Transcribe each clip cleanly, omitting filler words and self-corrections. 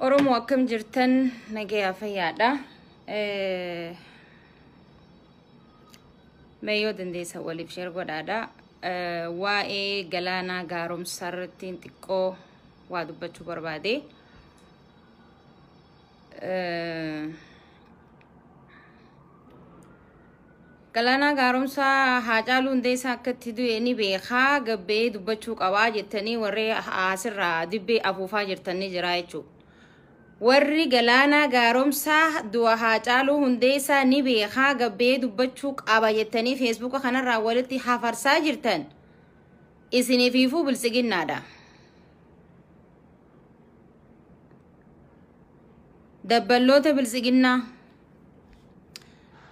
Oromoo akkam jirtan nagaya fayyaadha. Meeyoo dandeessa waliif sheer godhaadha. Waa'ee galaanaa gaaromsaa irratti xiqqoo waa dubbachuu barbaade. Galaanaa gaaromsaa Haacaaluu Hundeessaa akkatti du'e ni beekaa gabbee dubbachuu qabaa jettanii warri asirraa dibbee afuufaa jirtanii jira jechuudha. Warri galaanaa gaaromsaa du'a Haacaaluu Hundeessaa ni beekaa gabbee dubbachuu qaba jettanii Facebook kanarraa walitti hafarsaa jirtan isiniifuu bilisiginnaadha. Dabballoota bilisiginnaa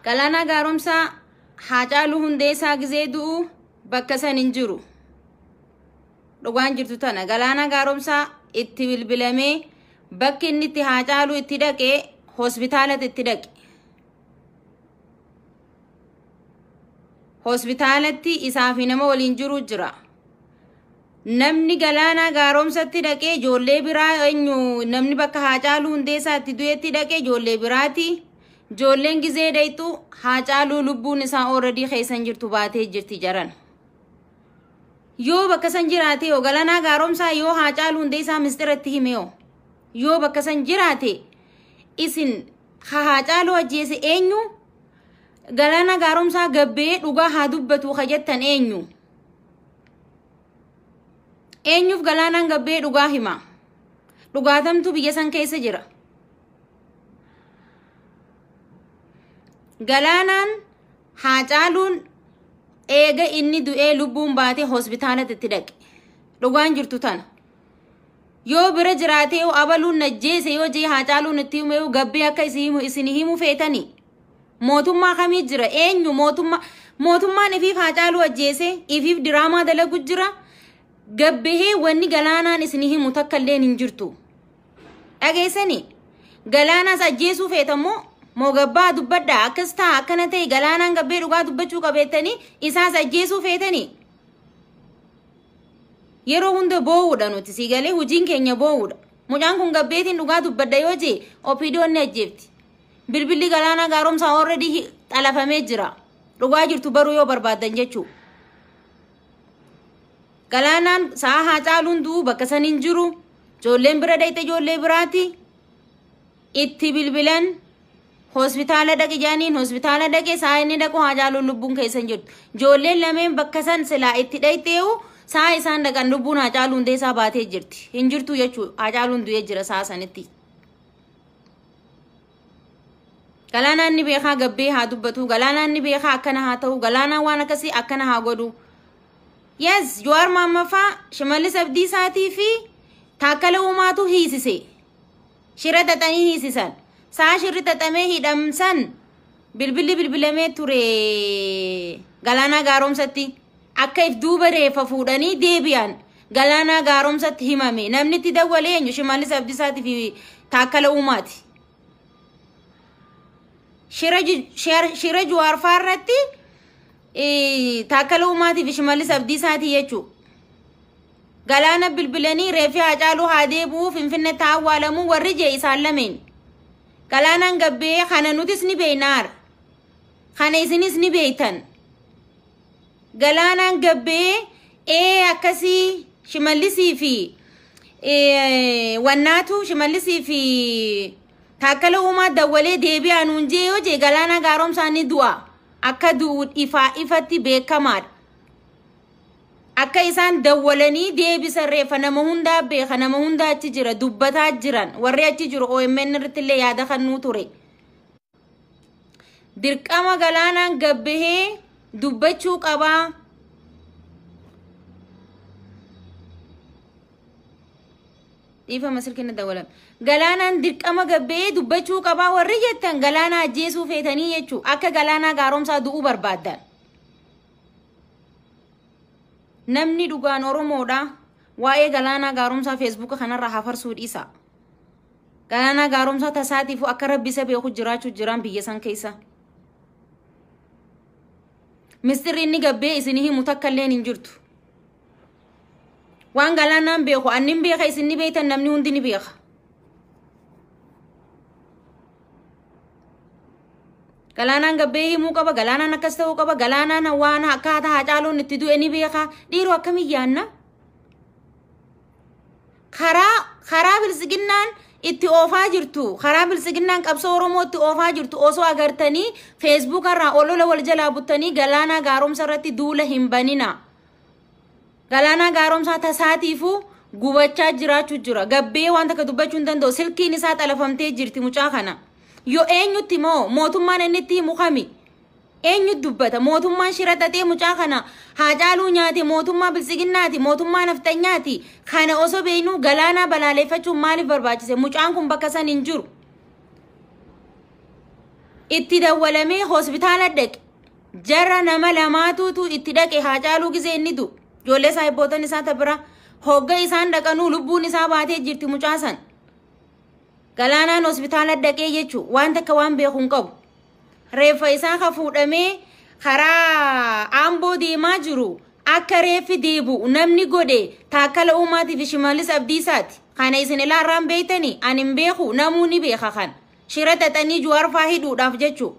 galaanaa gaaromsaa Haacaaluu Hundeessaa gizee du'u bakka san hin jiru. Dhugaan jirtu tana galaanaa gaaromsaa itti bilbilamee bakki inni itti Haacaaluu itti dhaqee hospitaalatti itti dhaqe. Hospitaalatti isaa fi nama waliin jiru jira. Namni galaanaa gaaromsatti dhaqee ijoollee biraa eenyu namni bakka Haacaaluu Hundeessaa itti du'etti dhaqee ijoollee biraati. Ijoolleen gizee dhayxu Haacaaluu lubbuun isaa already keessan jirtu baatee jirti jaran. Yoo bakka san jiraate yoo galaanaa gaaromsaa yoo Haacaaluu Hundeessaa mistiratti hime yoo bakka san jiraate isin Haacaaluu ajjeese eenyu galaanaa gaaromsaa gabbee dhugaa haa dubbatu jettan eenyu. Eenyuuf galaanaan gabbee dhugaa hima. Dhugaatamtu biyya san keessa jira. Galaanaan Haacaaluun eega inni du'ee lubbuun baatee hospitaalatti itti dhaqe. Dhugaan jirtu tana. Yoo bira jiraatee abaluun najjeese yoo jee Haacaaluun itti hime gabbee akka isin himu feetanii. Mootummaa kamii jira? Eenyu mootummaan ifiif Haacaaluu ajjeese ifiif diraamaa dalagu jira. Gabbee wanni galaanaan isin himu takka illee hin jirtu. Dhageessanii galaanaas ajjeesuu feetamoo moo gabbaa dubbadhaa akkas ta'a akkana ta'e galaanaan gabbee dhugaa dubbachuu qabeettanii isaas ajjeesuu feetanii. Yeroo hunda boo'uudha nuti si galee hojiin keenya boo'uudha. Mucaan kun gabbeetiin dhugaa dubbadha yoo jee opiidoon ni ajjeefti. Bilbilli galaanaa gaaromsaa already xalafamee jira. Dhugaa jirtu baruu yoo barbaadan jechuu. Galaanaan sa'a Haacaaluun du'u bakka san hin jiru. Ijoolleen bira dhayxe ijoollee biraati. Itti bilbilan hospitaala dhaqe jaaniin hospitaala dhaqe sa'a inni dhaqu Haacaaluun lubbuun keessan jirtu. Ijoolleen lameen bakka san silaa itti dhayxee'u sa'a isaan dhaqan lubbuun Haacaaluu Hundeessaa baatee jirti. Hin jirtu jechuu Haacaaluun du'ee jira sa'a sanitti. Galaanaan ni beekaa gabbee haa dubbatu. Galaanaan ni beekaa akkana haa ta'u. Galaanaan waan akkasii akkana haa godhu. Yes, Jawaar Mohammad Shimallis Abdiisaatii fi Taakkala Uumaatu hiisise. Shira xaxanii hiisisan. Sa'a shirri xaxamee hidhamsan bilbilli bilbilamee ture galaanaa gaaromsatti. Akka if duuba reeffa fuudhanii deebi'an galaanaa gaaromsatti himame. Namni itti dawwalee eenyu Shimallis Abdiisaatii fi Taakkala Uumaati. Shira Jawaar faarratti Taakkala Uumaatiif fi Shimallis Abdiisaatii jechuu. Galaana bilbilanii reeffi Haacaaluu haa deebi'uu Finfinneetti awwaalamuu warri jee isaan lameen. Galaanaan gabbee kana nutis ni beeynaar. Kana isinis ni beeytan. Galaanaan gabbee akkasii Shimallisii fi wannaatu Shimallisii fi Taakkala Uumaa dawwalee deebi'aa nuun jee yoo jee galaanaa gaaromsaa ni du'a. Akka du'u ifatti beekamaadha. Akka isaan dawwalanii deebisan reeffa nama hundaa beeka nama hundaa achi jira dubbataa jiran warri achi jiru OMN irratti illee yaada kannuu ture. Dirqama galaanaan gabbee dubbachuu qabaa. Dhiifama silkina dawwalam. Galaanaan dirqama gabbee dubbachuu qabaa warri jettan galaanaa ajjeesuu feetanii jechuu akka galaanaa gaaromsaa du'uu barbaadan. Namni dhugaan Oromoodha waa'ee galaanaa gaaromsaa Facebook kanarraa hafarsuu dhiisa. Galaanaa gaaromsaa tasaatiif akka rabbisa beeku jiraachuu jiran biyya san keessa. Mistirri inni gabbee isinii himu takka illee hin jirtu. Waan galaanaan beeku annin beeka isinni beektan namni hundi ni beeka. Galaanaan gabbee himuu qaba, galaanaan akkas ta'uu qaba, galaanaan waan akkaataa Haacaaluun itti du'e ni beeka. Dhiiroo akkamii yaanna? Karaa bilisiginnaan itti oofaa jirtu, karaa bilisiginnaan qabsoo Oromoo itti oofaa jirtu osoo agartanii Facebook irraa olola wal jalaa buttanii Galaanaa Gaaromsaa irratti duula hin banina. Galaanaa Gaaromsaa tasaatiifuu gubachaa jiraachuu jira. Gabbee waan takka dubbachuu hin danda'u. Silkiin isaa xalafamtee jirti mucaa kana. Yoo eenyutti moo mootummaan inni itti himu kami? Eenyutti dubbata? Mootummaan shiraxatee mucaa kana Haacaaluu nyaate mootummaa bilisiginnaati, mootummaa naftanyaati. Kana osoo beeknu Galaanaa balaaleffachuun maaliif barbaachise? Mucaan kun bakka san hin jiru. Itti dawwalamee hospitaala dhaqe. Jarra nama lamaatuutu itti dhaqe Haacaaluu gisee inni du'u. Ijoollee saahibbootan isaa tabira hogga isaan dhaqanuu lubbuun isaa baatee jirti mucaa san. Galaanaan hospitaala dhaqee jechuun waan takka waan beeku hin qabu. Reeffa isaa ka fuudhamee karaa Amboo deemaa jiru akka reeffi deebi'u namni godhe Taakkala Uumaatiif fi Shimallis Abdiisaati. Kana isin ilaarraan beektanii ani hin beeku namuu ni beeka kan. Shira xaxanii Jawaar faa hidhuudhaaf jechuudha.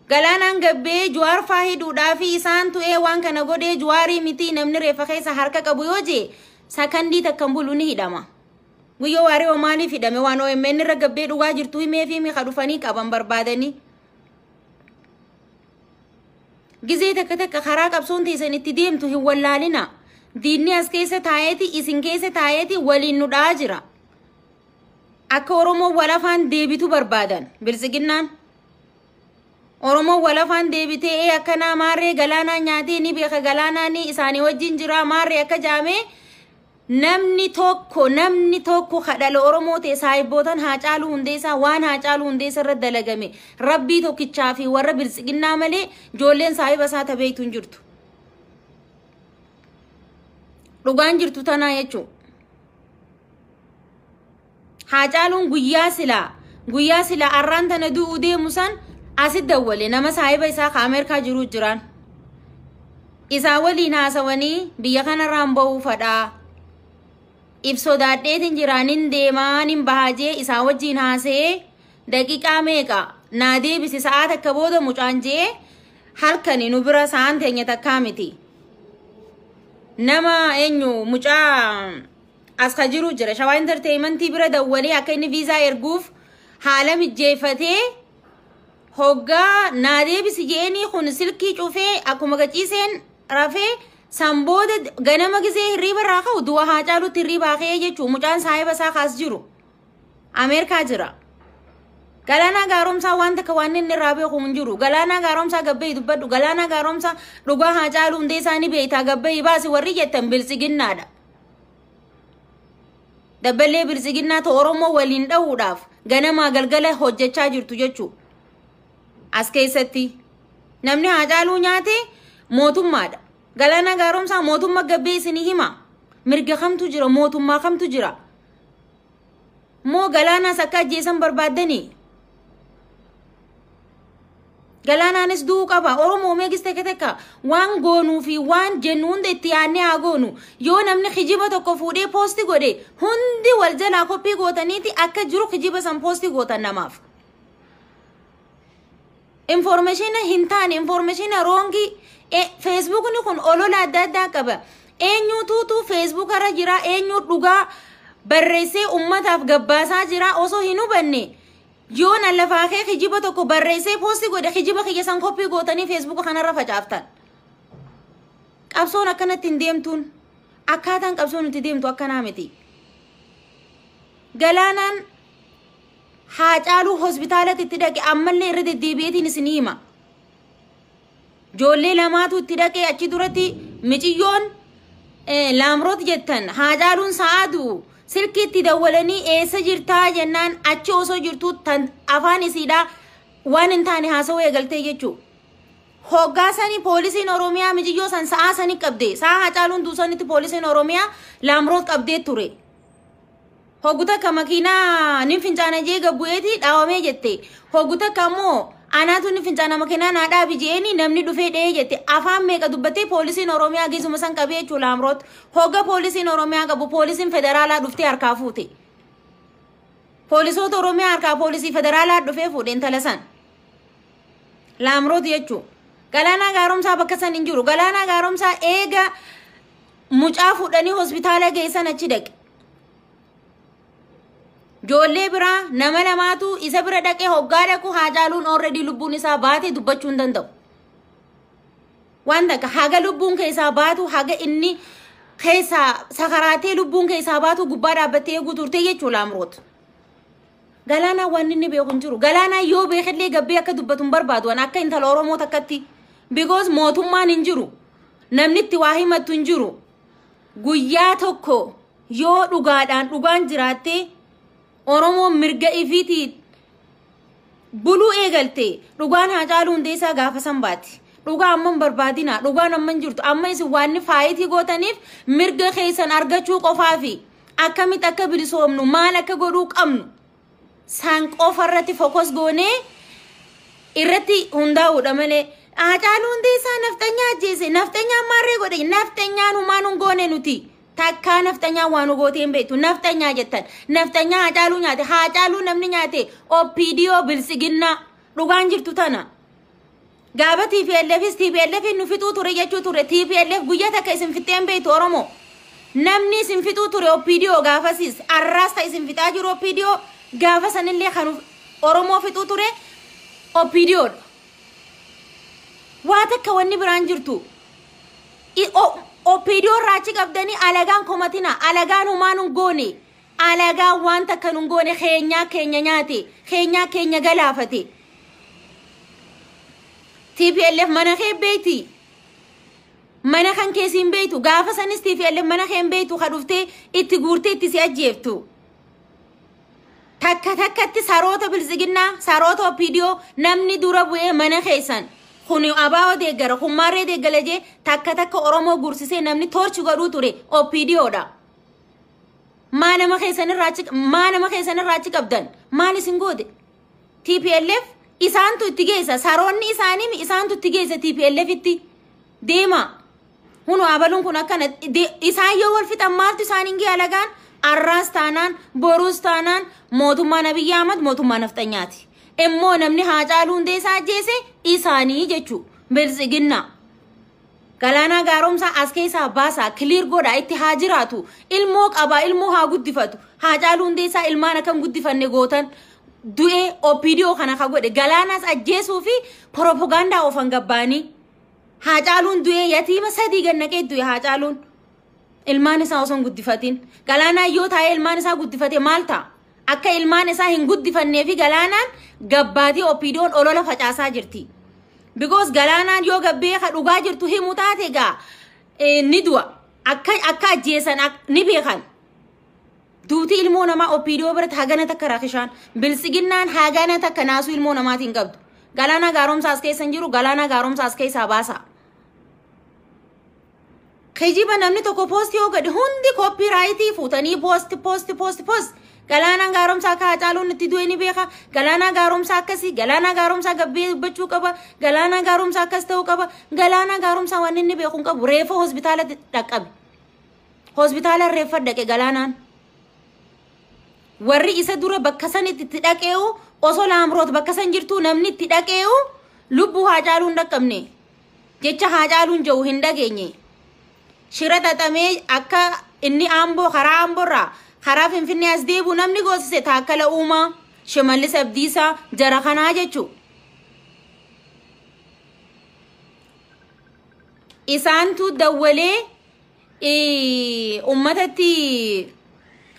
Galaanaan gabbee Jawaar faa hidhuudhaaf isaan tu'ee waan kana godhee Jawaarii miti namni reeffa keessa harka qabu yoo jee sakandii takkan bulu ni hidhama. Guyyoo waaree maaliif hidhame waan OMN irra gabbee dhugaa jirtu himee fi mi'a dhufanii qaban barbaadanii. Gizee takka karaa qabsoon teessan itti deemtu hin wallaalina. Diinni as keessa taa'eeti isin keessa taa'eeti waliin nu dha'aa jira. Akka Oromoo walafaan deebitu barbaadan bilisiginnaan. Oromoo walafaan deebitee akkana maarree Galaanaa nyaatee ni beeka Galaanaan isaanii wajjin jira maarree akka jaamee namni tokko kadhala Oromoo ta'e saahibbootan Haacaaluu Hundeessaa waan Haacaaluu Hundeessaa irra dalagame Rabbii tokkichaa fi warra bilisiginnaa malee ijoolleen saahiba isaa tabeeytu hin jirtu. Dhugaan jirtu tanaa jechuudha. Haacaaluun guyyaa silaa arraan tana du'uu deemu san asit dawwale nama saahiba isaa ka Ameerikaa jiru jiran. Isaa waliin haasawanii biyya kanarraan bahuu fadhaa. Ibsodaadheetiin jiraanin deemaanin bahajee isaa wajjiin haasee daqiiqaa meeqa naa deebisi sa'aat akka booda mucaan jee halkani nu bira sa'aan teenya takkaa miti. Nama eenyu mucaa as ka jiru jira Shawaa Entertainmentii bira dawwalee akka inni viizaa erguuf haala mijjeeffatee hoggaa naa deebisi jeeni kun silkii cufee akkuma gaciiseen rafee Sambooda ganama gisee hirriba irraa ka'u du'a Haacaaluutti hirribaa ka'ee jechuun mucaan saahiba isaa kaas jiru. Ameerikaa jira. Galaanaa Gaaromsaa waan takka waan inni irraa beeku hin jiru. Galaanaa Gaaromsaa gabbee dubbadhu. Galaanaa Gaaromsaa dhugaa Haacaaluu Hundeessaa ni beektaa gabbee baasi warri jettan bilisiginnaadha. Dabballee bilisiginnaa ta'e Oromoo waliin dha'uudhaaf ganamaa galgala hojjechaa jirtu jechuudha. As keessatti namni Haacaaluu nyaate mootummaadha. Galaanaa Gaaromsaa mootummaa gabbee isinii hima. Mirga kamtu jira mootummaa kamtu jira. Moo Galaanaas akka ajjeesan barbaaddanii. Galaanaanis du'uu qaba. Oromoo meeqis takka waan goonuu fi waan jennu hunda itti yaadnee haa goonu. Yoo namni kijiba tokko fuudhee poosti godhe hundi wal jalaa koppii gootaniiti akka jiru kijiba san poosti gootan namaaf. Information hin taane information roongi Facebook ni kun olola adda addaa qaba. Eenyuutu Facebook irra jira eenyu dhugaa barreessee ummataaf gabbaasaa jira osoo hin hubanne. Yoo na lafaa kee kijiba tokko barreessee poosti godhe kijiba kiyya san koppii gootanii Facebook kanarra facaaftan. Qabsoon akkanatti hin deemtuun akkaataan qabsoon itti deemtu akkanaa miti. Galaanaan Haacaaluu hospitaalatti itti dhaqe ammallee irra deddeebi'eetiin isin hima. Ijoollee lamaatu itti dhaqee achi duratti miciyyoon Laamroot jettan Haacaaluun sa'aatu silkiitti dawwalanii eessa jirtaa jennaan achi osoo jirtu tan afaan isiidhaa waan hin taane haasawuu eegaltee jechuudha. Hoggaasanii poolisiin Oromiyaa mijiyyoo san sa'aa sanii qabdee sa'a Haacaaluun duusanitti poolisiin Oromiyaa Laamroot qabdee ture. Hogguta ka makiinaa nin fincaana jee gabbu'eeti dhaawamee jette. Hogguta ka ammoo anaatu nin fincaana makiinaa naa dhaabi jeeni namni dhufee dhee jette. Afaan meeqa dubbattee poolisiin Oromiyaa geessuma san qabee jechuu Laamroot. Hogga poolisiin Oromiyaa qabu poolisiin federaalaa dhuftee harkaa fuute. Poolisoota Oromiyaa harkaa poolisii federaalaa dhufee fuudhe intala san. laamroot jechuu galaanaa gaaromsaa bakka san hin jiru galaanaa gaaromsaa eega mucaa fudhanii hospitaala geessan achi dhaqe joollee biraa nama lamaatu isa bira dhaqee hoggaa dhaqu Haacaaluun already lubbuun isaa baate dubbachuu hin danda'u waan takka haga lubbuun keessaa baatu haga inni keessaa sakaraatee lubbuun keessaa baatu gubbaa dhaabbattee eeguu turte jechuu laamroot galaanaa waan inni beeku hin jiru galaanaa yoo beekallee gabbee akka dubbatu hin barbaadu waan akka intala Oromoo takkatti because mootummaan hin jiru namni itti waa himattu hin jiru guyyaa tokko yoo dhugaan jiraattee Oromoo mirga ifiitii buluu eegalte dhugaan Haacaaluu Hundeessaa gaafa san baati dhugaa amman barbaadina dhugaan amman jirtu amma isin waan faayitii gootaniif mirga keessan argachuu qofaafi akkamitti akka bilisoomnu maal akka godhuu qabnu san qofarratti focus goonee irratti hundaa'uudha malee Haacaaluu Hundeessaa naftanyaa ajjeese naftanyaa maarree godhe naftanyaan humaan hin goone nuti takkaa naftanyaa waan gooteen beektu naftanyaa jettan naftanyaa Haacaaluu nyaate Haacaaluu namni nyaate OPDO bilisiginnaa dhugaan jirtu tana gaaba TPLF nu fixuu ture jechuu ture TPLF guyyaa takka isin fixeen beektu Oromoo namni isin fixuu ture OPDO gaafasis arraasta isin fixaa jiru OPDO gaafa sanillee kan Oromoo fixuu ture OPDO waa takka wanni biraan jirtu OPDO raachi qabdanii alagaan komatina alagaan humaan hin goone alagaan waan takka hin goone keenya nyaate keenya galaafate TPLF mana kee beeti mana kan keessiin beetu gaafa sanis TPLF mana kee beetu ka dhuftee itti guurtee itti si ajjeeftu takkatti saroota bilisiginnaa saroota OPDO namni dura bu'ee mana keessan kuni abaawo deeggara kummaarree deeggalaje takka Oromoo guursisee namni torchi godhuu ture OPDOdha maa nama keessan irraachi qabdan maal isin goote TPLF isaantu itti geessa saroonni isaanii isaantu itti geessa TPLF itti deema hunu abaluun kun akkana isaan yoo wal fixan maaltu isaaniin gee alagaan arraas taanaan boruus taanaan mootummaan Abiyyi Ahmad mootummaa naftanyaati immoo namni Haacaaluu Hundeessaa ajjeese isaanii jechuu bilisiginnaa galaanaa gaaromsaa as keessaa baasaa clear godha itti haa jiraatu ilmoo qaba ilmoo haa guddifatu Haacaaluu Hundeessaa ilmaan akkam guddifanne gootan du'ee OPDO kana ka godhe galaanaas ajjeesuu fi propaganda ofan gabbaanii Haacaaluun du'ee yatiima 3 gannaqee du'e Haacaaluun ilmaan isaa osoo guddifatin galaanaa yoo taa'ee ilmaan isaa guddifate maal ta'a akka ilmaan isaa hin guddifannee fi galaanaan gabbaatii OPDOon olola facaasaa jirti because galaanaan yoo gabbee ka dhugaa jirtu himu taate gaa ni du'a akka ajjeesan ni beekan duuti ilmoo namaa OPDO biratti hagana takka raakishaan bilisiginnaan hagana takka naasuu ilmoo namaatiin qabdu galaanaa gaaromsaa as keessan jiru galaanaa gaaromsaa as keessaa baasa kijiba namni tokko post yoo godhe hundi copyrightii fuutanii post galaanaa gaaromsaa akka Haacaaluun itti du'e ni beeka galaanaa gaaromsaa akkasii galaanaa gaaromsaa gabbee dubbachuu qaba galaanaa gaaromsaa akkas ta'uu qaba galaanaa gaaromsaa waan inni beeku hin qabu reefa hospitaala dhaqqabe hospitaala reeffa dhaqe galaanaan warri isa dura bakka san itti dhaqeewu osoo laamroot bakka san jirtu namni itti dhaqeewu lubbuu Haacaaluun dhaqqabne jecha Haacaaluun jiru hin dhageenye shira xaxamee akka inni Amboo karaa Amboorraa karaa Finfinnee as deebu namni goosise Taakkala Uumaa Shimallis Abdiisaa jara kanaa jechuu isaantu dawwalee ummatatti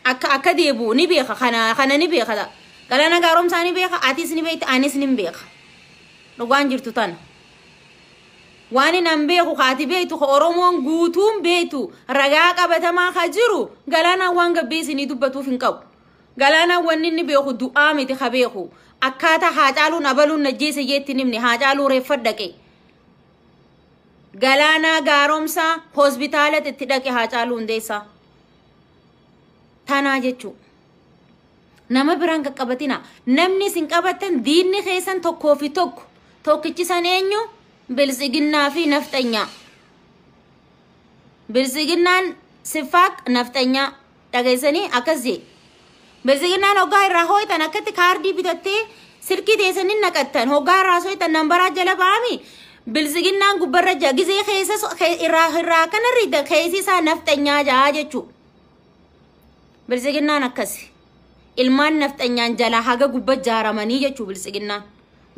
akka deebu ni beeka kana ni beeka galaanaa gaaromsaa ni beeka atis ni beekta anis ni beeka dhugaan jirtu tana waan nan beeku kaati beektu Oromoon guutuun beektu ragaa qabatamaa ka jiru galaanaa waan gabbeessinii dubbatuuf hin qabu galaanaa wanni inni beeku du'aa miti ka beeku akkaataa Haacaaluun abaluun najjeese jeetti nimni Haacaaluu reeffa dhaqe galaanaa gaaromsaa hospitaalatti itti dhaqe Haacaaluu Hundeessaa tanaa jechuu nama biraan qaqqabatina namni sin qabatan diinni keessan tokkoo fi tokkichisan eenyu bilisiginnaa fi naftanyaa bilisiginnaan sifaaq naftanyaa dhageessanii akkas jee bilisiginnaan hoggaa irraa hooytan akkatti kaardii bitattee silkii teessanin naqattan hoggaa raasoo itti nambaraa jala ba'ami bilisiginnaan gubbarra gizee keessa irraa kana riida keessi isaa nafxanyaa jaa jechuu bilisiginnaan akkasi ilmaan nafxanyaan jala haga gubba jaaramanii jechuu bilisiginnaan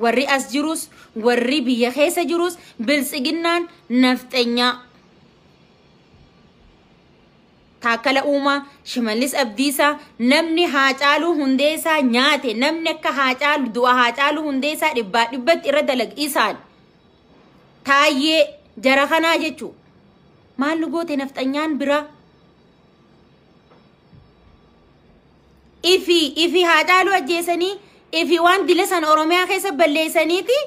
warri as jirus warri biyya keessa jirus bilisiginnaan nafxanyaa Taakala Uumaa Shimallis Abdiisaa namni Haacaaluu Hundeessaa nyaate namni akka Haacaaluu du'a Haacaaluu Hundeessaa dhibbatti irra dalagiisaan taayyee jara kanaa jechuu maal goote nafxanyaan bira ifi Haacaaluu ajjeesanii ifi waan dilasan Oromiyaa keessa balleessaniiti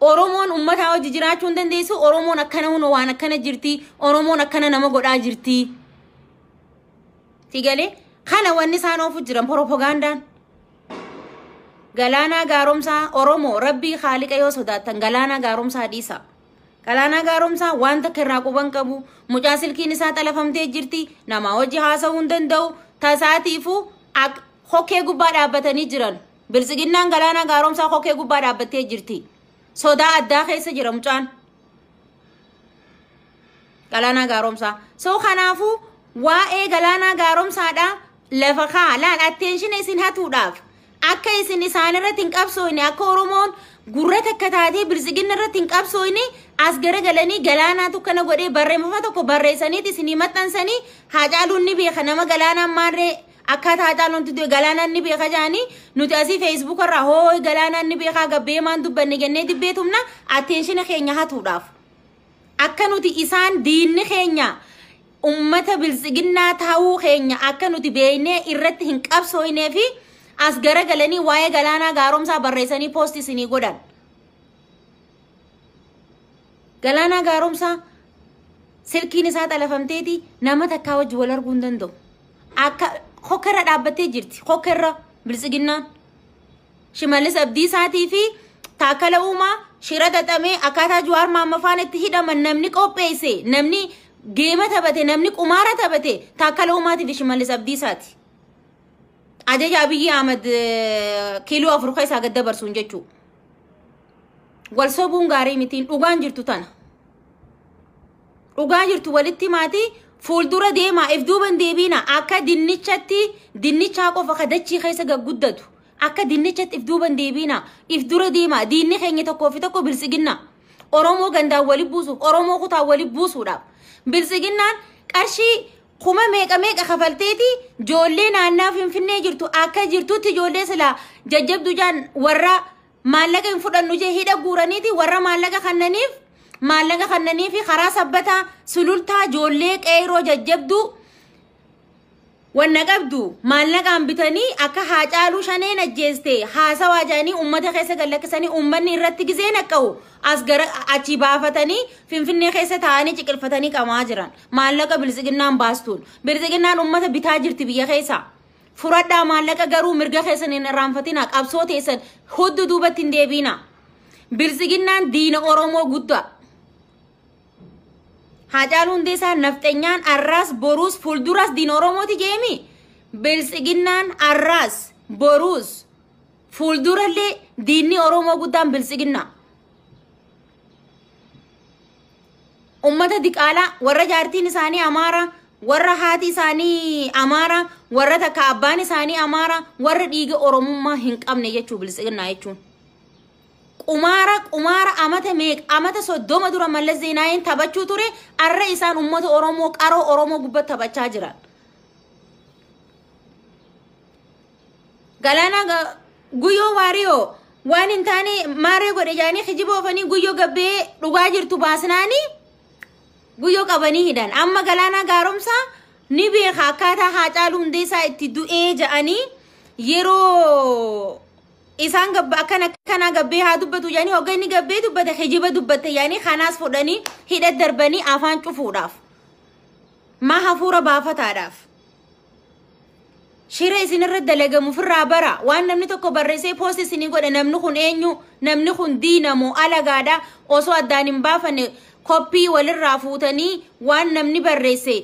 Oromoon ummataa hojii jiraachuu hin dandeessu Oromoon akkana huno waan akkana jirti Oromoon akkana nama godhaa jirti Tigale kana wanni isaan oofu jiran propagandaan Galaanaa gaaromsaa Oromoo Rabbii Khaaliqa yoo sodaatan Galaanaa gaaromsaa dhiisa Galaanaa gaaromsaa wanta kirraa quban qabu mucaa silkiin isaa xalafamtee jirti nama hojii haasa'uu hin danda'u tasaatiifu hokkee gubbaa dhaabbatanii jiran bilisiginnaan Galaanaa gaaromsaa hokkee gubbaa dhaabbattee jirti sodaa addaa keessa jira mucaan Galaanaa gaaromsaa soo kanaafuu Waa'ee Galaanaa gaaromsaadha lafa kaalaan attention isin hatuudhaaf akka isin isaan irratti hin qabsoofne akka Oromoon gurra takka taatee bilisiginna irratti hin qabsoofne as garagalanii Galaanaatu kana godhee barreeffama tokko barreessaniiti isinii maxxansanii Haacaaluun ni beeka nama Galaanaan maarree akkaataa Haacaaluun tuddee Galaanaan ni beeka jaanii nuti asii Facebook irraa hooy Galaanaan ni beekaa gabbee maan dubbanne jennee dibbeetumna attention keenya hatuudhaaf akka nuti isaan diinni keenya ummata bilisiginnaa taa'uu keenya akka nuti beeknee irratti hin qabsoofnee fi as garagalanii waa'ee Galaanaa gaaromsaa barreessanii poostii isinii godhan. Galaanaa gaaromsaa silkiin isaa xalafamteeti nama takkaa wajji wal arguu hin danda'u. Akka hokkerra dhaabbattee jirti. Hokkerra bilisiginnaan. Shimallis Abdiisaatii fi Taakala Uumaa shira xaxamee akkaataa Jawaar Maammafaan itti hidhaman namni qopheesse namni Geema taphate namni qumaara taphate Taakala Uumaatii fi Shimallis Abdiisaati. Ajaja Abiyyi Ahmad kiiloo 4 keessaa gad dabarsuun jechuu. Wal sobuun gaarii mitiin dhugaan jirtu tana. Dhugaa jirtu walitti maatii fuuldura deemaa if duuban deebiina akka dinnichaa qofa kadachii keessa gagguddatu. Akka dinnichatti if duuban deebiina if dura deemaa diinni keenya tokkoo fi tokko bilisiginna. Oromoo gandaan wali buusuuf Oromoo kutaa wali buusuudhaaf. Bilisiginnaan qarshii kuma meeqa kafalteeti joollee naannaa Finfinnee jirtu akka jirtutti joollee sila jajjabdu jaan warra maallaqa hin fudhannu jee hidha guuraniiti warra maallaqa kannaniif karaa sabbataa sulultaa joollee qeeroo jajjabdu wanna qabdu maallaqaan bitanii akka Haacaaluu Shaneen ajjeeste haasawaa jaanii ummata keessa gallakkisanii ummanni irratti gizee naqqa'u as gara achi baafatanii Finfinnee keessa taa'anii ciqilfatanii qamaa jiran maallaqa bilisiginnaan baastuun bilisiginnaan ummata bitaa jirti biyya keessa furadhaa maallaqa garuu mirga keessan hin irraanfatina qabsoo teessan huddu duubatti hin deebiina bilisiginnaan diina Oromoo guddaa Haacaaluu Hundeessaa nafxanyaan arraas boruus fuulduras diina Oromooti jeemi bilisiginnaan arraas boruus fuuldurallee diinni Oromoo guddaan bilisiginnaa ummata diqaalaa warra jaartiin isaanii Amaara warra haati isaanii Amaara warra takka abbaan isaanii Amaara warra dhiiga Oromummaa hin qabne jechuu bilisiginnaa jechuun Qumaara amata soddoma dura Mallas Zeenaawiin taphachuu ture arra isaan ummata Oromoo qaroo Oromoo gubbatti taphachaa jiran. Galaanaa guyyoo waariyoo waan hin taane maaree godhe jaanii hijiboofanii guyyoo gabbee dhugaa jirtu baasnaanii guyyoo qabanii hidhan. Amma Galaanaa gaaromsaa ni beeka akkaataa Haacaaluu Hundeessaa itti du'ee ja'anii yeroo isaan kana gabbee haa dubbatu yaani hogganni gabbee dubbate hijiba dubbate yaani kanaas fudhanii hidha darbanii afaan cufuudhaaf ma hafuura baafataadhaaf shira isinirra dalagamu firraa bara waan namni tokko barreessee post isinii godhe namni kun eenyu namni kun diinamoo alagaadha osoo addaan hin baafanne koppii walirraa fuutanii waan namni barreesse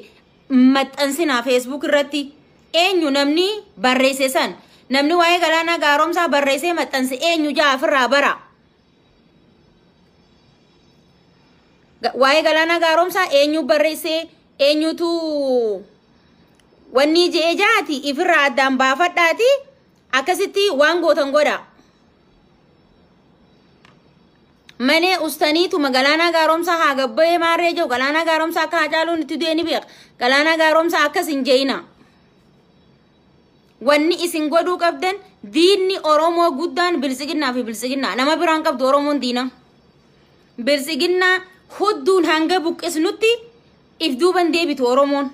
maxxansinaa Facebook irratti eenyu namni barreesse san namni waa'ee galaana gaaromsaa barreessee maxxanse eenyu ja'a ofirraa bara. Waa'ee galaana gaaromsaa eenyu barreessee eenyutu wanni jee jaati ifirraa addaan baafadhaati akkasitti waan gootan godha. Malee ustaniituma galaana gaaromsaa haa gabba'ee maarree jiru galaana gaaromsaa akka Haacaaluun itti du'e ni beeka. Galaana gaaromsaa akkas hin jeeyina. Wanni isin godhuu qabdan diinni Oromoo guddaan bilisiginnaa fi bilisiginnaa nama biraan qabdu Oromoon diina. Bilisiginnaa hudduun hanga buqqisnutti if duuban deebitu Oromoon.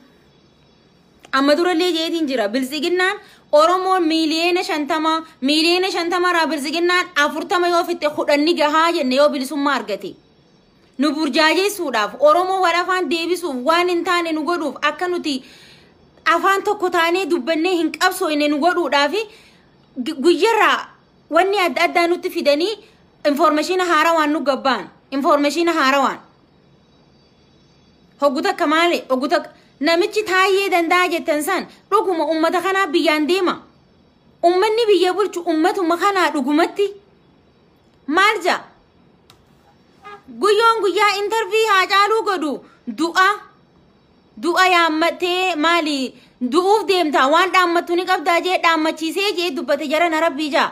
Amma durallee jeetiin jira bilisiginnaan Oromoon miliyeena 50 raa bilisiginnaan 40 yoo fitte kudhanni gahaa jenne yoo bilisummaa argate. Nu burjaajeessuudhaaf Oromoo wal afaan deebisuuf waan hin taane nu godhuuf akka nuti afaan tokko taanee dubbannee hin qabsoofne nu godhuudhaaf guyyarraa wanni adda addaa nutti fidanii information haarawaan nu gabbaan information haarawaan hogguta kamaale hogguta namichi taayee danda'a jettan san dhuguma ummata kanaa biyyaan deema ummanni biyya bulchu ummatuma kanaa dhugumatti maal jaa guyyoon guyyaa intervii Haacaaluu godhu du'a yaammatee maali du'uuf deemta waan dhaammattu ni qabdaa jee dhaammachiisee jee dubbate jaran rabbii jaa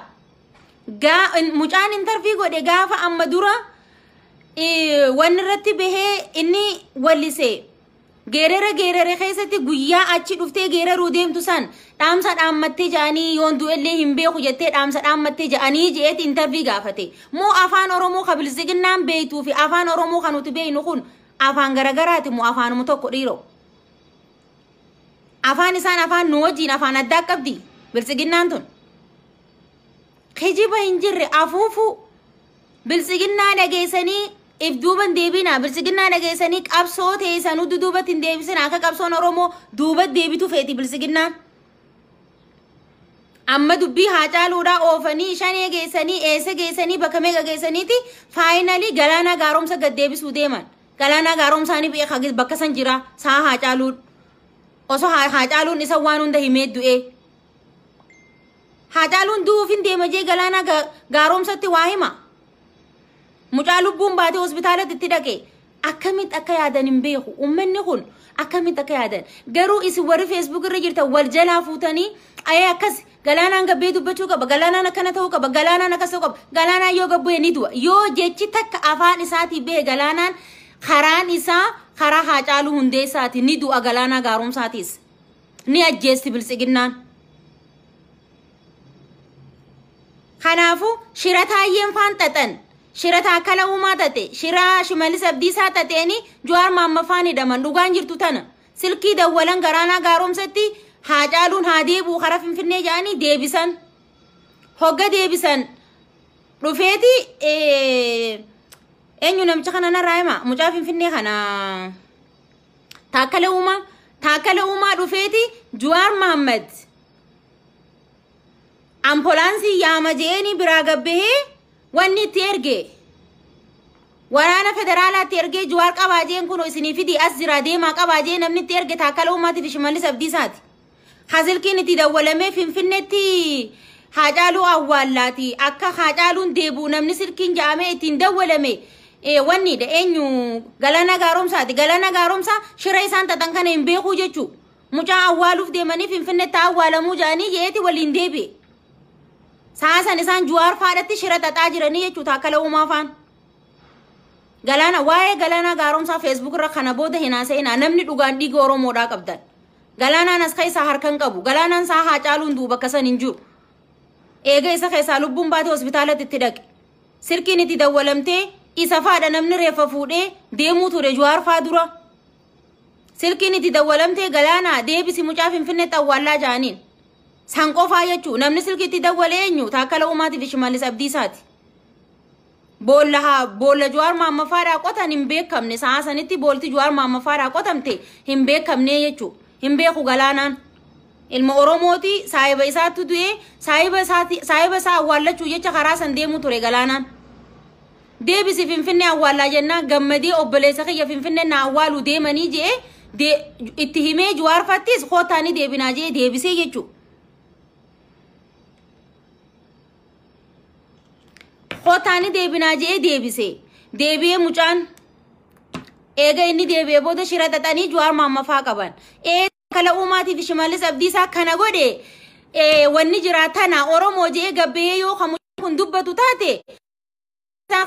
mucaan intervii godhe gaafa amma dura wanni irratti bahee inni wallise geerere keessatti guyyaa achi dhuftee geeraruu deemtu san dhaamsa dhaammattee ja'anii yoon du'ellee hin beeku jettee dhaamsa dhaammattee ja'anii jeeti intervii gaafate moo afaan Oromoo ka bilisiginnaan beektuu fi afaan Oromoo kan nuti beeknu kun afaan garagaraati moo afaanuma tokko dhiiroo afaan isaan afaan nu wajjiin afaan addaa qabdi bilisiginnaan tun kijiba hin jirre afuufu bilisiginnaa dhageessanii if duuban deebina bilisiginnaa dhageessanii qabsoo teessanuu duubatti hin deebisin akka qabsoon Oromoo duubatti deebitu feeti bilisiginnaan. Amma dubbii Haacaaluudhaa oofanii shanee geessanii eessa geessanii bakka meeqa geessaniiti faayinalii galaana gaaromsa gad deebisuu deeman. Galaana gaaromsaanii beeka bakka san jira saa Haacaaluun osoo Haacaaluun isa waan hunda himee du'e. Haacaaluun du'uuf hin deema jee galaana gaaromsatti waa hima. Mucaa lubbuun baatee hospitaalatti itti dhaqe akkamitti akka yaadan hin beeku ummanni kun akkamitti akka yaadan garuu isin warri Facebook irra jirtan wal jalaa fuutanii ayee akkas galaanaan gabbee dubbachuu qaba galaanaan akkana ta'uu qaba galaanaan akkas ta'uu qaba galaanaan yoo gabbu'e ni du'a yoo jechi takka afaan isaatii bahe galaanaan karaan isaa karaa Haacaaluu Hundeessaati ni du'a galaanaa gaaromsaatis ni ajjeesti bilisiginnaan. Kanaafuu shira taayyeen faan xaxan. Shira taakala uumaa tate shira Shimallis Abdiisaa tateeni Jawaar Mohammad hidhaman dhugaan jirtu tana silkii dawwalan galaana gaaromsatti Haacaaluun haa deebi'u karaa Finfinnee jedhanii deebisan hogga deebisan dhufeeti eenyu namicha kana narraa hima mucaa Finfinnee kana taakala uumaa dhufeeti Jawaar Mohammad ambulaansii yaama jeeni biraa gabbahee wanni itti erge waraana federaalaatti erge Jawaar qabaajeen kun isinii fidi as jira deemaa qabaajee namni itti erge taakala uumaatiif Shimallis Abdiisaati. Hasilkiin itti dawwalamee Finfinneetti Haacaaluu awwaallaati akka Haacaaluun deebi'u namni silkiin ja'amee ittiin dawwalame wanni dha eenyu galaana gaaromsaati galaana gaaromsaa shira isaan xaxan kana hin beekuu jechuu mucaa awwaaluuf deemanii Finfinneetti awwaalamuu ja'anii jeeti waliin deebi'e. Saasan isaan Jawaar faadhatti shira xaxaa jiranii jechuu taakala uumaa faan. Galaana waa'ee galaana gaaromsaa Facebook irra kana booda hin haasa'inaa namni dhugaan dhiiga Oromoodhaa qabdan. Galaanaan as keessaa harkan qabu. Galaanaan saa Haacaaluun duuba akkasan hin jiru. Eega isa keessaa lubbuun baatee hospitaalatti itti dhaqe. Silkiin itti dawwalamtee isa faadha namni reeffa fuudhee deemuu ture Jawaar faa dura. Silkiin itti dawwalamtee galaanaa deebisi mucaa Finfinneetti awwaallaa ja'aniin. San qofaa jechuu namni silkiitti dawwalee eenyu taakala uumaatiif Shimallis Abdiisaati. Boolla Jawaar Mohammad faadhaa qotan hin beekamne saasanitti boolti Jawaar Mohammad faadhaa qotamte hin beekamne jechuu hin beeku galaanaan. Ilma Oromooti saahiba isaatti du'ee saahiba isaa awwaallachuu jecha karaa san deemuu ture galaanaan. Deebisi Finfinnee awwaallaa jennaan gammadee obboleessa kiyya Finfinnee na awwaaluu deemanii jee itti himee Jawaar fattis kootaanii deebinaa jee deebisee jechuu. Kotaani deebinaa jee deebise. Deebi'ee mucaan eega inni deebi'ee booda shira xaxanii Jawaar Maammafaa qaban. Kala uumaatiif Shimallis Abdiisaa kana godhe wanni jiraatana Oromoo jee gabbee yoo kun dubbatu taate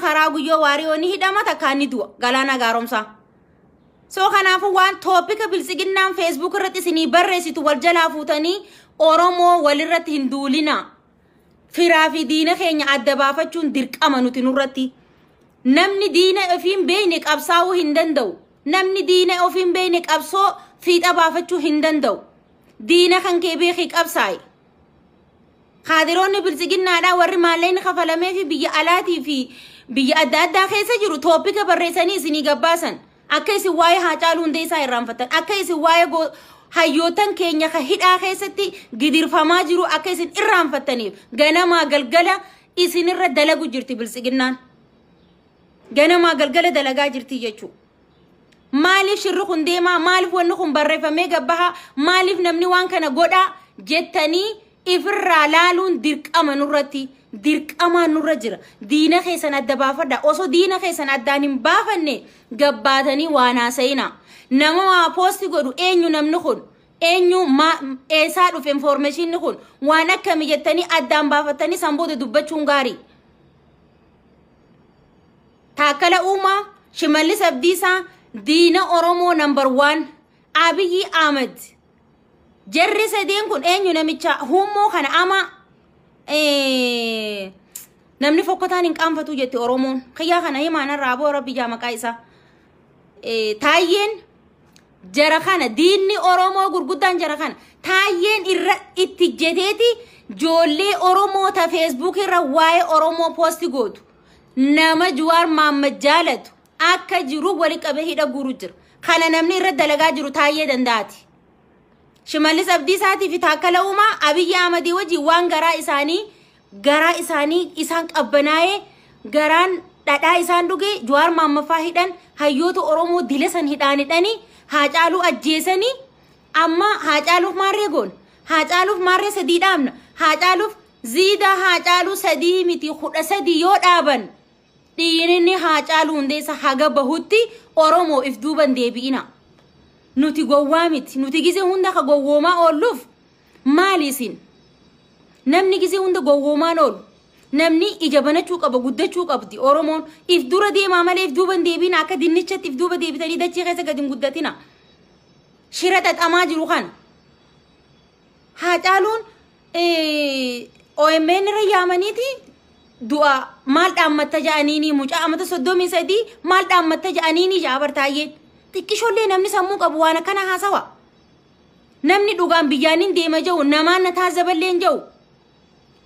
karaa guyyoo waariyoonni hidhama takkaanni du'a Galaanaa Gaaromsaa. So kanaafu waan toopika bilisiginnaan Facebook irratti isinii barreessitu wal jalaa fuutanii Oromoo walirratti hin duulina. Firaa fi diina keenya adda baafachuun dirqama nuti nurratti. Namni diina ofiin beeyne qabsaa'uu hin danda'u. Namni diina ofiin beeyne qabsoo fiixa baafachuu hin danda'u. Diina kan kee beekii qabsaa'i. Kaadiroonni bilisiginnaadhaa warri maalleen kafalamee fi biyya alaatii fi biyya adda addaa keessa jiru toopika barreessanii isinii gabbaasan. Akka isin waa'ee Haacaaluu Hundeessaa irraanfatan. Akka isin waa'ee hayyootan keenya ka hidhaa keessatti gidirfamaa jiru akka isin irraanfattaniif ganamaa galgala isinirra dalagu jirti bilisiginnaan. Ganamaa galgala dalagaa jirti jechuudha. Maaliif shirri kun deemaa? Maaliif wanni kun barreeffamee gabbaha? Maaliif namni waan kana godhaa jettanii ifirraa laaluun dirqama nurratti. Dirqama nurra jira. Diina keessan adda baafadha. Osoo diina keessan addaan hin baafanne gabbaatanii waan haasa'ina. Nama waa poosti godhu eenyu namni kun? Eenyu eessaa dhufe information kun? Waan akkami jettanii addaan baafatanii sanbooda dubbachuun gaarii. Taakkala Uumaa, Shimallis Abdiisaa, diina Oromoo number 1 Abiyyi Ahmed. Jarri sadeen kun eenyu namicha hummoo kana ama namni fokkotaan hin qaanfatu jette Oromoon. Kiyyaa kana himaana raaboo rabbi jaamaqaa isaa. Taayyeen jara kana diinni Oromoo gurguddaan jara kana taayyeen irra itti jeteeti joollee Oromoo ta Facebook irra waa'ee Oromoo posti gootu. Nama Jawaar Maammad jaalatu akka jiru wali qabee hidha guuru jira. Kana namni irra dalagaa jiru taayyee danda'ati. Shimallis Abdiisaatii fi Taakkala Uumaa Abiyyi Ahmadii wajji waan garaa isaanii isaan qabbanaa'ee garaan dhadhaa isaan dhuge Jawaar Maammafaa hidhan hayyoota Oromoo dilesan hidhaanidhanii Haacaaluu ajjeesanii amma Haacaaluuf maarree goon Haacaaluuf maarree sadii dhaabna Haacaaluuf ziida Haacaaluu sadii miti 13 yoo dhaaban dhiirinni Haacaaluu Hundeessaa haga bahutti Oromoo if duuban deebi'ina. Nuti gowwaa miti. Nuti gisee hunda ka gowwoomaa oolluuf maali isin? Namni gisee hunda gowwoomaan oolu. Namni ija banachuu qaba guddachuu qabdi. Oromoon if dura deemaa malee if duuban deebiina akka dinnichatti if duuba deebitanii dachee keessa gadi hin guddatina. Shira xaxamaa jiru kana. Haacaaluun OMN irra yaamaniiti du'a maal dhaammatta ja'aniini mucaa amata 33 maal dhaammatta ja'aniini ja'a bartaayyeen. Xiqqishoollee namni sammuu qabu waan akkana haasawa. Namni dhugaan biyyaanin deema jiru namaan na taazaballeen jiru.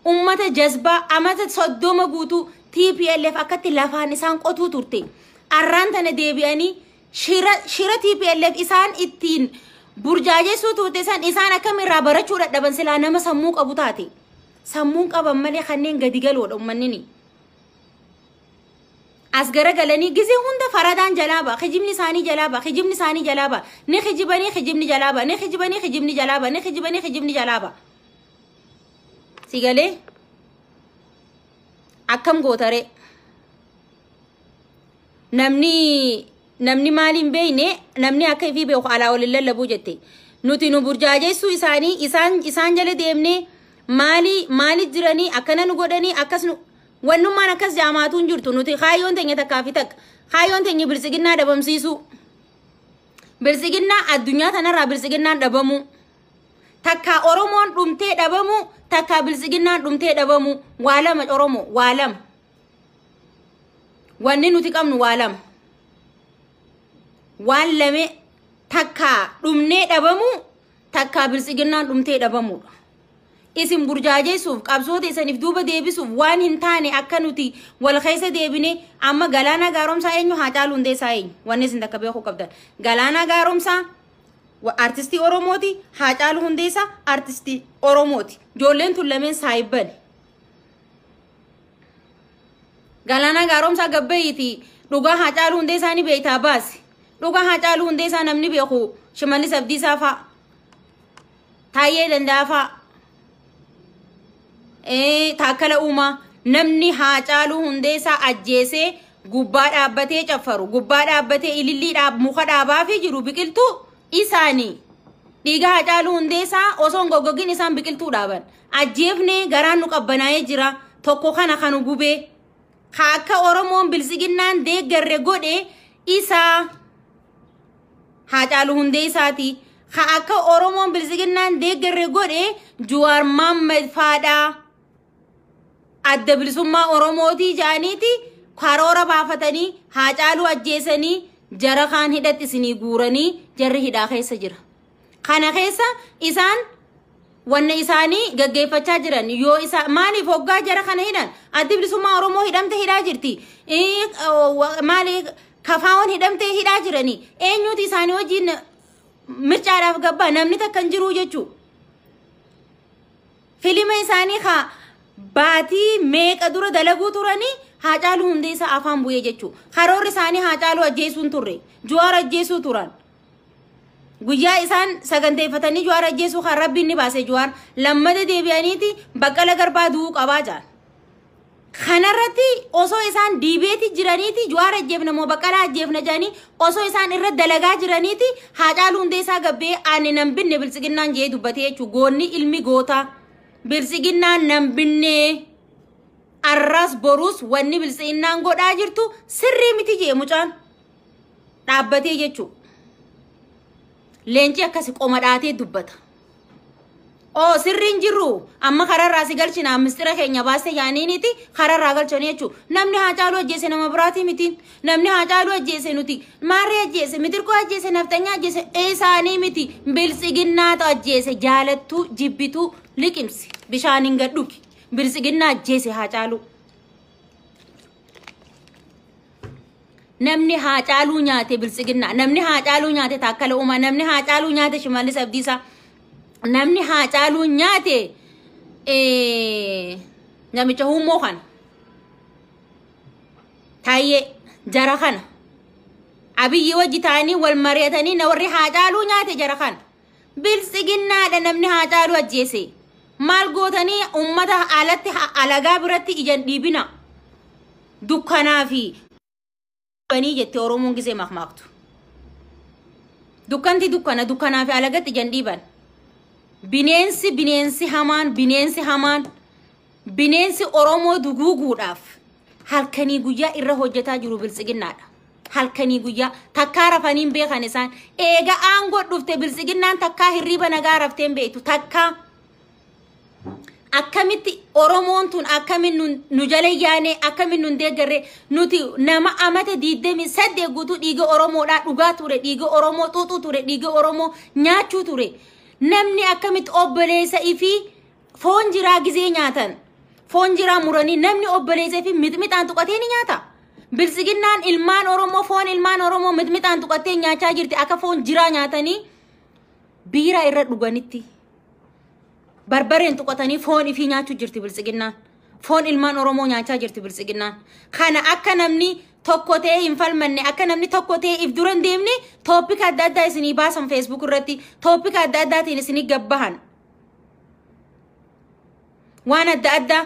Ummata jazbaa amata 30 guutuu TPLF akkatti lafaan isaan qotuu turte. Arraan tana deebi'anii shira TPLF isaan ittiin burjaajesuu turte isaan akkamirraa barachuu dadhaban silaa nama sammuu qabu taate. Sammuun qaban malee kanneen gadi galoodha uummanni. As garagalanii gisee hunda faradaan jalaaba khijibni isaanii jalaaba ni khijibanii khijibni jalaaba ni khijibanii khijibni jalaaba ni khijibanii khijibni jalaaba sigalee akkam gootare namni maaliin beeyne namni akka ifii beeku alaa waliin lallabuu jette nuti nu burjaajeessuu isaan jala deemne maali jiranii akkana nu godhanii akkas nu wannummaan akkas jaamaatuun jirtu nuti kaayyoon teenya takkaa fi takka kaayyoon teenya bilisiginnaa dhabamsiisu bilisiginnaa addunyaa tanarraa bilisiginnaan dhabamu takkaa Oromoon dhumtee dhabamu takkaa bilisiginnaan dhumtee dhabamu waa lama Oromoo waa lama wanni nuti qabnu waa lama waan lame takkaa dhumnee dhabamu takkaa bilisiginnaan dhumtee dhabamudha. Isin burjaajeessuuf qabsoota isaniif duuba deebisuuf waan hin taane akka nuti wal keessa deebine amma Galaanaa Gaaromsaa eenyu Haacaaluu Hundeessaa eenyu wanni isin takka beekuu qabdan. Galaanaa Gaaromsaa artistii Oromooti, Haacaaluu Hundeessaa artistii Oromooti. Ijoolleen tun lameen saayibban. Galaanaa Gaaromsaa gabbeeyti dhugaa Haacaaluu Hundeessaa ni beektaa baasi. Dhugaa Haacaaluu Hundeessaa namni beeku Shimallis Abdiisaa fa'a. Taayyee Danda'aa fa'a. Taakkala Uumaa namni Haacaaluu Hundeessaa ajjeesee gubbaa dhaabbatee caffaru gubbaa dhaabbatee ilillii muka dhaabaa fi jiru biqiltuu isaanii dhiiga Haacaaluu Hundeessaa osoo hin goggogin isaan biqiltuu dhaaban ajjeefnee garaan nu qabbanaa'ee jira tokko kana kanu gubee akka Oromoon bilisiginnaan deeggarre godhe isaa Haacaaluu Hundeessaati akka Oromoon bilisiginnaan deeggarre godhe Jawaar Mohaammed faadhaa adda bilisummaa Oromooti jaaniiti karoora baafatanii Haacaaluu ajjeesanii jara kaan hidhatti isinii guuranii jarri hidhaa keessa jira. Kana keessa isaan wanna isaanii gaggeeffachaa jiran yoo isa maaliif hoggaa jara kana hidhan adda bilisummaa Oromoo hidhamte hidhaa jirti. Maaliif kafaawwan hidhamte hidhaa jiranii eenyuti isaanii wajjin mircaadhaaf gabbaa namni takka hin jiru jechuu. Filima isaanii haa baatii meeqa dura dalaguu turanii Haacaaluu Hundeessaa afaan bu'ee jechuu. Karoorri isaanii Haacaaluu ajjeesuun turre Jawaar ajjeesuu turan. Guyyaa isaan saganteeffatanii Jawaar ajjeesuu kan Rabbiin ni baase Jawaar lammata deebi'aniiti Baqqala Garbaa du'uu qabaa jaan. Kanarratti osoo isaan diibeeti jiraniiti Jawaar ajjeefna moo Baqqalaa ajjeefna jaanii osoo isaan irra dalagaa jiraniiti Haacaaluu Hundeessaa gabbee ani nan binne bilisiginnaan jee dubbatee jechuu. Goonni ilmi gootaa bilisiginnaan nan binne arras borus wanni bilisiginnaan godhaa jirtu sirrii miti jee mucaan dhaabbatee jechuu. Leenci akkasi qoma dhaatee dubbata. Oo sirriin jirru amma kararraa si galchina mistira keenya baaste yaaniiniti kararraa galchanii jechuu. Namni Haacaaluu ajjeese nama biraatii mitiin. Namni Haacaaluu ajjeese nuti maarree ajjeese mitirkoo ajjeese naftanyaa ajjeese isaanii miti bilisiginnaatu ajjeese jaalattuu jibbituu liqimsi bishaaniin gadhuki bilisiginnaa ajjeese Haacaaluu. Namni Haacaaluu nyaate bilisiginnaa namni Haacaaluu nyaate Taakkala Uumaa namni Haacaaluu nyaate Shimallis Abdiisaa namni Haacaaluu nyaate namicha Hummoo kana Taayyee jara kana Abiyyi wajji ta'anii wal mari'atanii na warri Haacaaluu nyaate jara kana bilisiginnaadha namni Haacaaluu ajjeese. Maal gootanii ummata alatti alagaa biratti ijan dhiibina dukkanaa fi banii jette Oromoon gisee makmaaktu. Dukkanti dukkanaa fi alagatti ijan dhiiban. Bineensi hamaan bineensi Oromoo duguuguudhaaf halkanii guyyaa irra hojjetaa jiru bilisiginnaadha. Halkanii guyyaa takkaa rafaniin beekan isaan eega aangoo dhufte bilisiginnaan takkaa hirriba nagaa rafteen beektu takkaa. Akkamitti Oromoon tun akkamin nu jala yaane akkamin nu deeggarre nuti nama amata 28 guutuu dhiiga Oromoodhaa dhugaa ture dhiiga Oromoo xuuxuu ture dhiiga Oromoo nyaachuu ture. Namni akkamitti obboleessa ifi foon jiraa gizee nyaatan foon jiraa muranii namni obboleessa ifi mixmixaan tuqatee ni nyaata. Bilisiginnaan ilmaan Oromoo foon ilmaan Oromoo mixmixaan tuqatee nyaachaa jirti akka foon jiraa nyaatanii biiraa irra dhuganitti. Barbareen tuqatanii foon ifi nyaachuu jirti bilisiginnaan. Foon ilmaan Oromoo nyaachaa jirti bilisiginnaan. Kana akka namni tokko ta'ee hin falmanne akka namni tokko ta'ee if duran deemne toopika adda addaa isinii baasan Facebook irratti toopika adda addaatiin isinii gabbahan. Waan adda addaa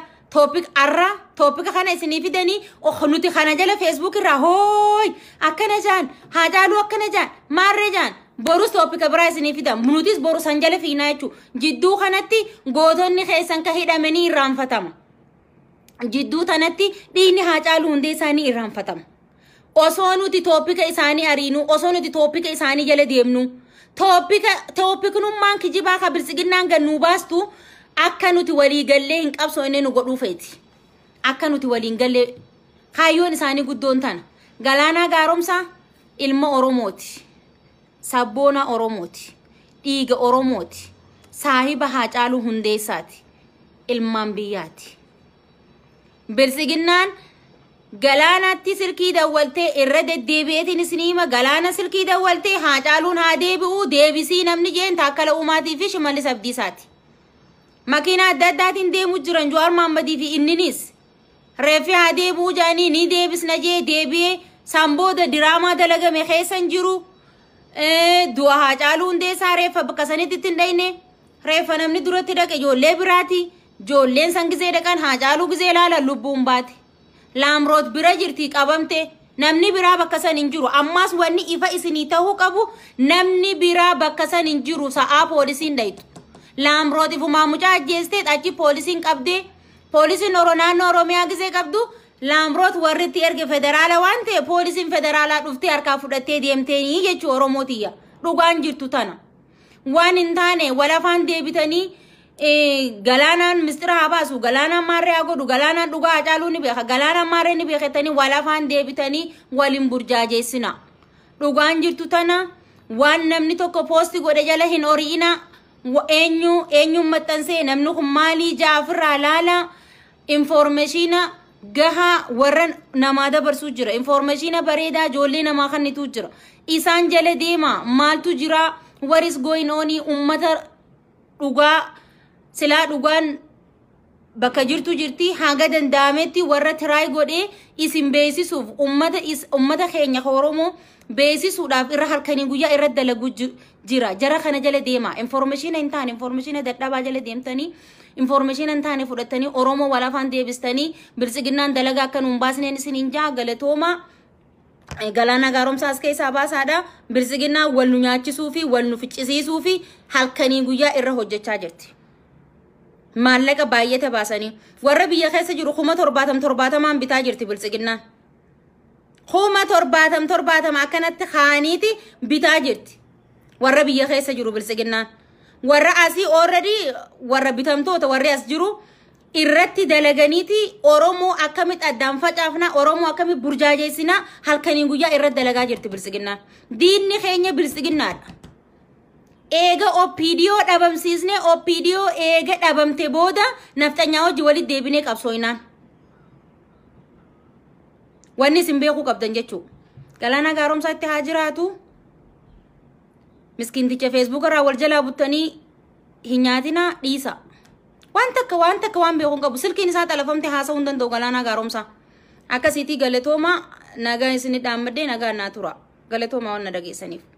toopika kana isinii fidanii nuti kana jala Facebook irraa hooy akkana jaan Haacaaluu akkana jaan maarree jaan borus toopika biraa isinii fidan nutis boru san jala fiinaa jechuu. Jidduu kanatti gootonni keessan ka hidhamanii irraanfatama. Jidduu tanatti dhiigni Haacaaluu Hundeessaa ni irraanfatama. Osoo nuti toopika isaanii ariinu osoo nuti toopika isaanii jala deemnu toopiknummaan kijibaa ka bilisiginnaan gannuu baastu akka nuti walii gallee hin qabsoofne nu godhuu feeti. Akka nuti waliin gallee kaayyoon isaanii guddoon tana. Galaanaa Gaaromsaa ilma Oromooti. Sabboona Oromooti. Dhiiga Oromooti. Saahiba Haacaaluu Hundeessaati. Ilmaan biyyaati. Bilisiginnaan galaanatti silkii dawwaltee irra deddeebi'eetiin isiniima galaana silkii dawwaltee Haacaaluun haa deebi'uu deebisii namni jeen Taakkala Uumaatii fi Shimallis Abdiisaati. Makiina adda addaatiin deemu jiran Jawaar Mohammadii fi inninis reeffi haa deebi'uu jaanii ni deebisna jee deebi'ee sambooda diraamaa dalagame keessan jiru. Du'a Haacaaluu Hundeessaa reeffa bakka sanitti ittiin dhayne reeffa namni duratti dhaqe ijoollee biraati joolleen san gizee dhaqan Haacaaluu gizee ilaalan lubbuun baate. Laamroot bira jirti qabamte namni biraa bakka san hin jiru. Ammas wanni ifa isinii ta'uu qabu namni biraa bakka san hin jiru sa'aa poolisiin dhayitu. Laamroot ifumaa mucaa ajjeestee achi poolisiin qabdee poolisiin naannoo Oromiyaa gizee qabdu Laamroot warritti erge federaala waan ta'e poolisiin federaalaa dhuftee harkaa fudhattee deemteenii jechuu Oromootiyya. Dhugaan jirtu tana. Waan hin taane walafaan deebitanii galaanaan mistira haa baasu galaanaan maarree haa godhu galaanaan dhugaa Haacaaluu ni beeka galaanaan maarree ni beekatanii walafaan deebitanii waliin burjaajeessina. Dhugaan jirtu tana waan namni tokko poosti godhe jala hin ori'ina eenyuun maxxansee namni kun maalii jaafirraa laala informationa gahaa warra namaa dabarsuu jira informationa bareedaa ijoollee namaa kannitu jira isaan jala deema maaltu jira what is going on ummata dhugaa silaa dhugaan bakka jirtu jirti hanga danda'ametti warra tiraay godhee isin beesisuuf ummata keenya Oromoo beesisuudhaaf irra halkanii guyyaa irra dalagu jira jara kana jala deema information hin taane information dadhabaa jala deemtanii information hin taane fudhatanii Oromoo walafaan deebistanii bilisiginnaan dalagaa akka nuun baasneen isin hin jaa galatooma galaana gaaromsaas keessaa baasaadha bilisiginnaa wal nu nyaachisuu fi wal nu ficcisiisuu fi halkanii guyyaa irra hojjechaa jirti. Maallaqa baay'ata baasanii warra biyya keessa jiru 70 bitaa jirti bilisiginnaan. 70 akkanatti kaaniiti bitaa jirti. Warra biyya keessa jiru bilisiginnaan. Warra asii already warra bitamtoota warri as jiru irratti dalaganiiti Oromoo akkamitti addaan facaafna Oromoo akkamitti burjaajeessina halkanii guyyaa irratti dalagaa jirti bilisiginnaan. Diinni keenya bilisiginnaadha. Eega OPDO dhabamsiisne OPDO eega dhabamte booda naftanyaa hojii walitti deebinee qabsooyinaan. Wanni isin beekuu qabdan jechuu. Galaana gaaromsaatti haa jiraatu. Miskinticha Facebook irraa wal jalaa buttanii hin nyaatina dhiisa. Waan takka waan beekuun qabu silkiin isaa xalafamte haasa'uu hin danda'u galaana gaaromsaa. Akkasiitii galatooma nagaa isin dhaammadde nagaa naa tura. Galatooma waan na dhageessaniif.